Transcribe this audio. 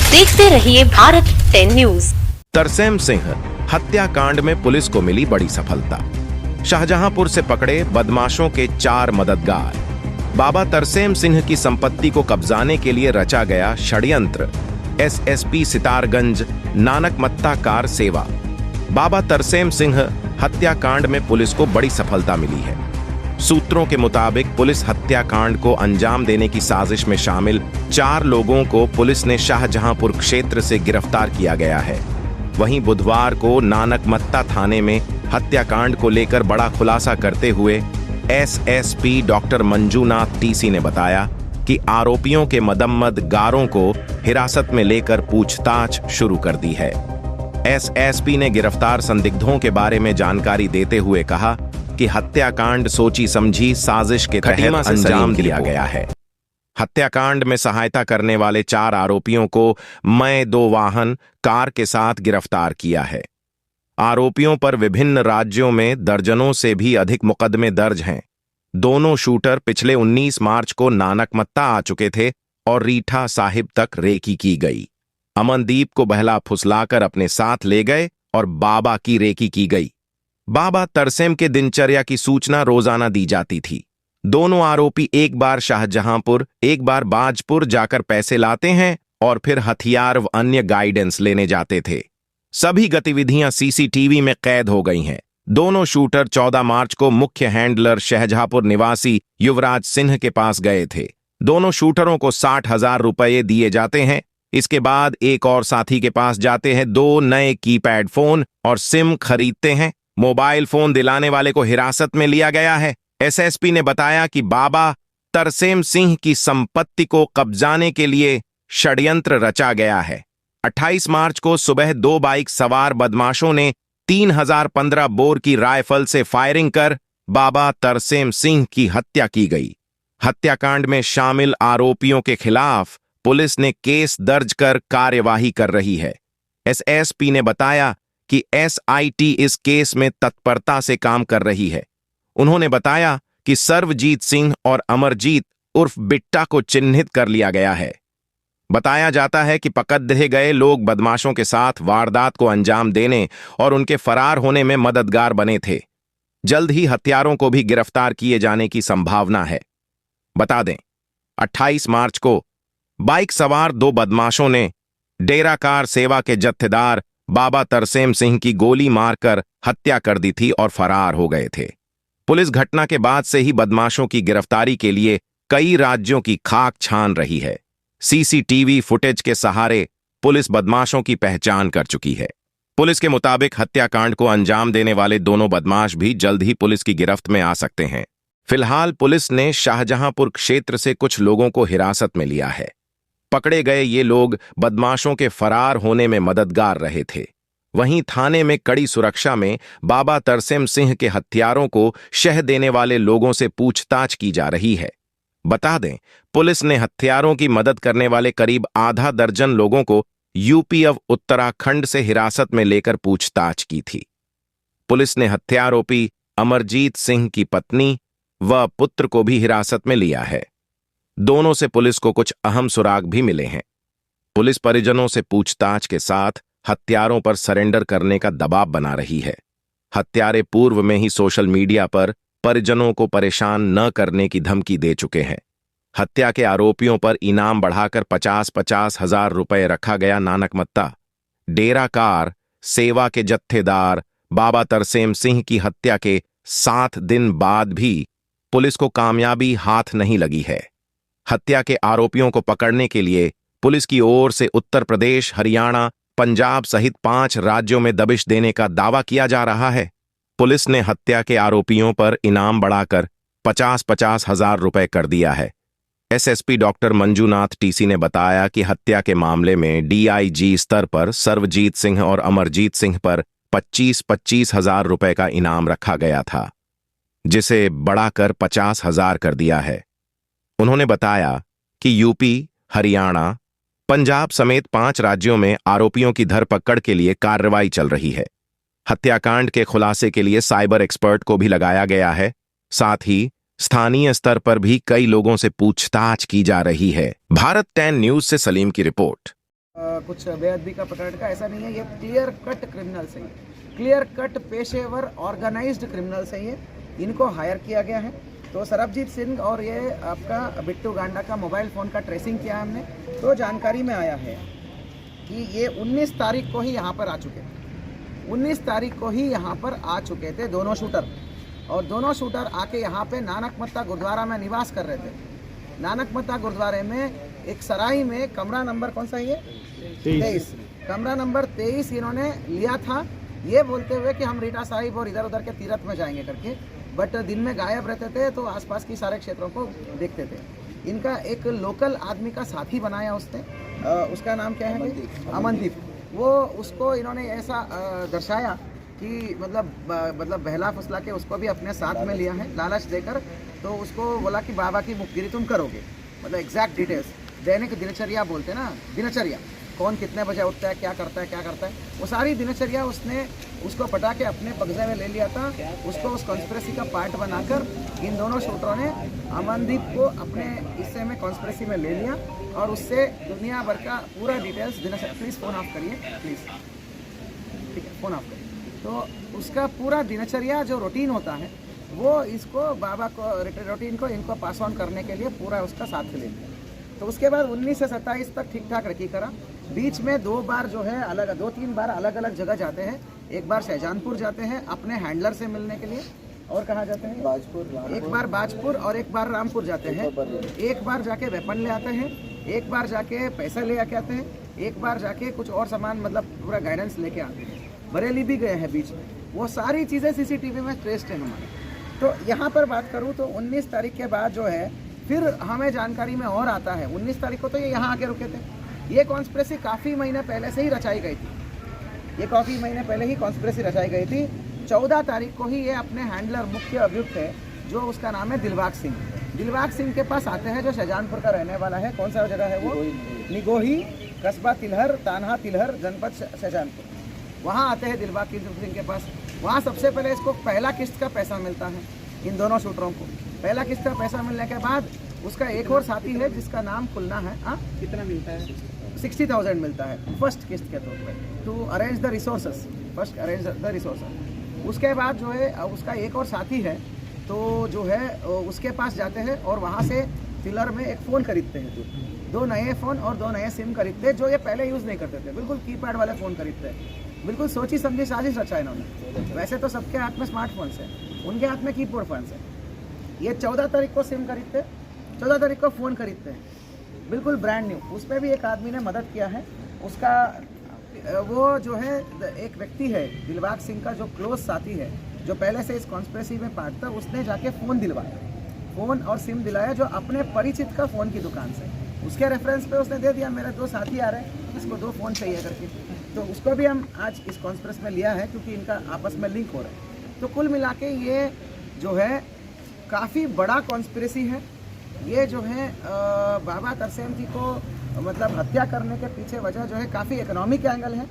देखते रहिए भारत 10 न्यूज। तरसेम सिंह हत्याकांड में पुलिस को मिली बड़ी सफलता। शाहजहांपुर से पकड़े बदमाशों के 4 मददगार। बाबा तरसेम सिंह की संपत्ति को कब्जाने के लिए रचा गया षड्यंत्र। एसएसपी सितारगंज नानक मत्ता कार सेवा। बाबा तरसेम सिंह हत्याकांड में पुलिस को बड़ी सफलता मिली है। सूत्रों के मुताबिक पुलिस हत्याकांड को अंजाम देने की साजिश में शामिल 4 लोगों को पुलिस ने शाहजहांपुर क्षेत्र से गिरफ्तार किया गया है। वहीं बुधवार को नानक मत्ता थाने में हत्याकांड को लेकर बड़ा खुलासा करते हुए एसएसपी डॉक्टर मंजूनाथ टीसी ने बताया कि आरोपियों के मदमदगारों को हिरासत में लेकर पूछताछ शुरू कर दी है। एसएसपी ने गिरफ्तार संदिग्धों के बारे में जानकारी देते हुए कहा कि हत्याकांड सोची समझी साजिश के तहत अंजाम दिया गया है। हत्याकांड में सहायता करने वाले 4 आरोपियों को मय 2 वाहन कार के साथ गिरफ्तार किया है। आरोपियों पर विभिन्न राज्यों में दर्जनों से भी अधिक मुकदमे दर्ज हैं। दोनों शूटर पिछले 19 मार्च को नानकमत्ता आ चुके थे और रीठा साहिब तक रेकी की गई। अमनदीप को बहला फुसलाकर अपने साथ ले गए और बाबा की रेकी की गई। बाबा तरसेम के दिनचर्या की सूचना रोजाना दी जाती थी। दोनों आरोपी एक बार शाहजहांपुर, एक बार बाजपुर जाकर पैसे लाते हैं और फिर हथियार व अन्य गाइडेंस लेने जाते थे। सभी गतिविधियां सीसीटीवी में कैद हो गई हैं। दोनों शूटर 14 मार्च को मुख्य हैंडलर शाहजहांपुर निवासी युवराज सिंह के पास गए थे। दोनों शूटरों को 60,000 रुपये दिए जाते हैं। इसके बाद एक और साथी के पास जाते हैं। 2 नए कीपैड फोन और सिम खरीदते हैं। मोबाइल फोन दिलाने वाले को हिरासत में लिया गया है। एसएसपी ने बताया कि बाबा तरसेम सिंह की संपत्ति को कब्जाने के लिए षड्यंत्र रचा गया है। 28 मार्च को सुबह 2 बाइक सवार बदमाशों ने 3015 बोर की राइफल से फायरिंग कर बाबा तरसेम सिंह की हत्या की गई। हत्याकांड में शामिल आरोपियों के खिलाफ पुलिस ने केस दर्ज कर कार्यवाही कर रही है। एसएसपी ने बताया कि एसआईटी इस केस में तत्परता से काम कर रही है। उन्होंने बताया कि सर्वजीत सिंह और अमरजीत उर्फ बिट्टा को चिन्हित कर लिया गया है। बताया जाता है कि पकड़े गए लोग बदमाशों के साथ वारदात को अंजाम देने और उनके फरार होने में मददगार बने थे। जल्द ही हत्यारों को भी गिरफ्तार किए जाने की संभावना है। बता दें, 28 मार्च को बाइक सवार 2 बदमाशों ने डेरा कार सेवा के जत्थेदार बाबा तरसेम सिंह की गोली मारकर हत्या कर दी थी और फरार हो गए थे। पुलिस घटना के बाद से ही बदमाशों की गिरफ्तारी के लिए कई राज्यों की खाक छान रही है। सीसीटीवी फुटेज के सहारे पुलिस बदमाशों की पहचान कर चुकी है। पुलिस के मुताबिक हत्याकांड को अंजाम देने वाले दोनों बदमाश भी जल्द ही पुलिस की गिरफ्त में आ सकते हैं। फिलहाल पुलिस ने शाहजहांपुर क्षेत्र से कुछ लोगों को हिरासत में लिया है। पकड़े गए ये लोग बदमाशों के फरार होने में मददगार रहे थे। वहीं थाने में कड़ी सुरक्षा में बाबा तरसेम सिंह के हत्यारों को शह देने वाले लोगों से पूछताछ की जा रही है। बता दें, पुलिस ने हत्यारों की मदद करने वाले करीब आधा दर्जन लोगों को यूपी of उत्तराखंड से हिरासत में लेकर पूछताछ की थी। पुलिस ने हत्यारोपी अमरजीत सिंह की पत्नी व पुत्र को भी हिरासत में लिया है। दोनों से पुलिस को कुछ अहम सुराग भी मिले हैं। पुलिस परिजनों से पूछताछ के साथ हत्यारों पर सरेंडर करने का दबाव बना रही है। हत्यारे पूर्व में ही सोशल मीडिया पर परिजनों को परेशान न करने की धमकी दे चुके हैं। हत्या के आरोपियों पर इनाम बढ़ाकर 50-50 हजार रुपए रखा गया। नानकमत्ता डेरा कार सेवा के जत्थेदार बाबा तरसेम सिंह की हत्या के 7 दिन बाद भी पुलिस को कामयाबी हाथ नहीं लगी है। हत्या के आरोपियों को पकड़ने के लिए पुलिस की ओर से उत्तर प्रदेश, हरियाणा, पंजाब सहित 5 राज्यों में दबिश देने का दावा किया जा रहा है। पुलिस ने हत्या के आरोपियों पर इनाम बढ़ाकर 50-50 हजार रुपए कर दिया है। एसएसपी डॉक्टर मंजूनाथ टीसी ने बताया कि हत्या के मामले में डीआईजी स्तर पर सर्वजीत सिंह और अमरजीत सिंह पर 25-25 हजार रुपए का इनाम रखा गया था, जिसे बढ़ाकर 50 हजार कर दिया है। उन्होंने बताया कि यूपी, हरियाणा, पंजाब समेत 5 राज्यों में आरोपियों की धरपकड़ के लिए कार्रवाई चल रही है। हत्याकांड के खुलासे के लिए साइबर एक्सपर्ट को भी लगाया गया है। साथ ही स्थानीय स्तर पर भी कई लोगों से पूछताछ की जा रही है। भारत 10 न्यूज से सलीम की रिपोर्ट। कुछ बेअदबी का प्रकरण का ऐसा नहीं है। ये क्लियर कट क्रिमिनल्स हैं, क्लियर कट पेशेवर ऑर्गेनाइज्ड क्रिमिनल्स हैं ये। इनको हायर किया गया है। तो सरबजीत सिंह और ये आपका बिट्टू गांडा का मोबाइल फ़ोन का ट्रेसिंग किया हमने, तो जानकारी में आया है कि ये 19 तारीख को ही यहाँ पर आ चुके थे। 19 तारीख को ही यहाँ पर आ चुके थे दोनों शूटर, और दोनों शूटर आके यहाँ पे नानक मत्ता गुरुद्वारा में निवास कर रहे थे। नानक मत्ता गुरुद्वारे में एक सराय में कमरा नंबर कौन सा है ये 23, कमरा नंबर 23 इन्होंने लिया था, ये बोलते हुए कि हम रीटा साहिब और इधर उधर के तीर्थ में जाएंगे करके। बट दिन में गायब रहते थे, तो आसपास की सारे क्षेत्रों को देखते थे। इनका एक लोकल आदमी का साथी बनाया उसने, उसका नाम क्या है, अमनदीप। वो उसको इन्होंने ऐसा दर्शाया कि मतलब बहला फुसला के उसको भी अपने साथ में लिया है लालच देकर। तो उसको बोला कि बाबा की मुखगिरी तुम करोगे, मतलब एग्जैक्ट डिटेल्स, दैनिक दिनचर्या बोलते हैं ना, दिनचर्या, कौन कितने बजे उठता है, क्या करता है, वो सारी दिनचर्या उसने उसको पटा के अपने कब्जे में ले लिया था। उसको उस कॉन्स्पिरेसी का पार्ट बनाकर इन दोनों शूटरों ने अमनदीप को अपने हिस्से में कॉन्स्पिरेसी में ले लिया, और उससे दुनिया भर का पूरा डिटेल्स प्लीज़ फ़ोन ऑफ करिए, प्लीज़, ठीक है, फ़ोन ऑफ करिए। तो उसका पूरा दिनचर्या जो रूटीन होता है, वो इसको बाबा को रूटीन को इनको पास ऑन करने के लिए पूरा उसका साथ ले लिया। तो उसके बाद 19 से 27 तक ठीक ठाक रखी करा। बीच में 2 बार जो है अलग 2-3 बार अलग अलग जगह जाते हैं। एक बार शाहजहानपुर जाते हैं अपने हैंडलर से मिलने के लिए, और कहाँ जाते हैं, एक बार बाजपुर और एक बार रामपुर जाते हैं। एक बार जाके वेपन ले आते हैं, एक बार जाके पैसे ले आके आते हैं, एक बार जाके कुछ और सामान मतलब पूरा गाइडेंस लेके आते हैं। बरेली भी गए हैं बीच में। वो सारी चीज़ें CCTV में ट्रेस्ड है हमारे। तो यहाँ पर बात करूँ तो 19 तारीख के बाद जो है फिर हमें जानकारी में और आता है, 19 तारीख को तो ये यहाँ आके रुके थे। ये कॉन्स्पिरेसी काफ़ी महीने पहले से ही रचाई गई थी, ये काफ़ी महीने पहले ही कॉन्स्पिरेसी रचाई गई थी। 14 तारीख को ही ये अपने हैंडलर मुख्य अभियुक्त है, जो उसका नाम है दिलबाग सिंह। दिलबाग सिंह के पास आते हैं, जो शाहजहानपुर का रहने वाला है। कौन सा जगह है वो, निगोही, कस्बा तिलहर, तानहा तिलहर, जनपद शाहजहानपुर। वहाँ आते हैं दिलबाग सिंह के पास। वहाँ सबसे पहले इसको पहला किस्त का पैसा मिलता है, इन दोनों शूटरों को। पहला किस्त का पैसा मिलने के बाद उसका एक और साथी है जिसका नाम खुलना है। कितना मिलता है, 60,000 मिलता है फर्स्ट किस्त के तौर पे, to arrange the resources, first arrange the resources. उसके बाद जो है उसका एक और साथी है, तो जो है उसके पास जाते हैं और वहाँ से फिलर में एक फ़ोन खरीदते हैं, 2 नए फ़ोन और 2 नए सिम खरीदते हैं, जो ये पहले यूज़ नहीं करते थे। बिल्कुल कीपैड वाले फ़ोन खरीदते हैं। बिल्कुल सोची समझी साजिश रचा इन्होंने। वैसे तो सबके हाथ में स्मार्टफोन्स हैं, उनके हाथ में कीपैड फ़ोन्स हैं। ये 14 तारीख को सिम खरीदते, 14 तारीख को फ़ोन खरीदते हैं, बिल्कुल ब्रांड न्यू। उस पर भी एक आदमी ने मदद किया है। उसका वो जो है एक व्यक्ति है दिलबाग सिंह का, जो क्लोज साथी है, जो पहले से इस कॉन्स्पिरेसी में पार्ट था, उसने जाके फ़ोन दिलवाया, फ़ोन और सिम दिलाया, जो अपने परिचित का फ़ोन की दुकान से। उसके रेफरेंस पे उसने दे दिया, मेरे 2 साथी आ रहे हैं, इसको 2 फ़ोन चाहिए करके। तो उसको भी हम आज इस कॉन्स्पिरेसी में लिया है, क्योंकि इनका आपस में लिंक हो रहा है। तो कुल मिला के ये जो है काफ़ी बड़ा कॉन्स्पिरेसी है। ये जो है बाबा तरसेम जी को मतलब हत्या करने के पीछे वजह जो है काफ़ी इकोनॉमिक एंगल है।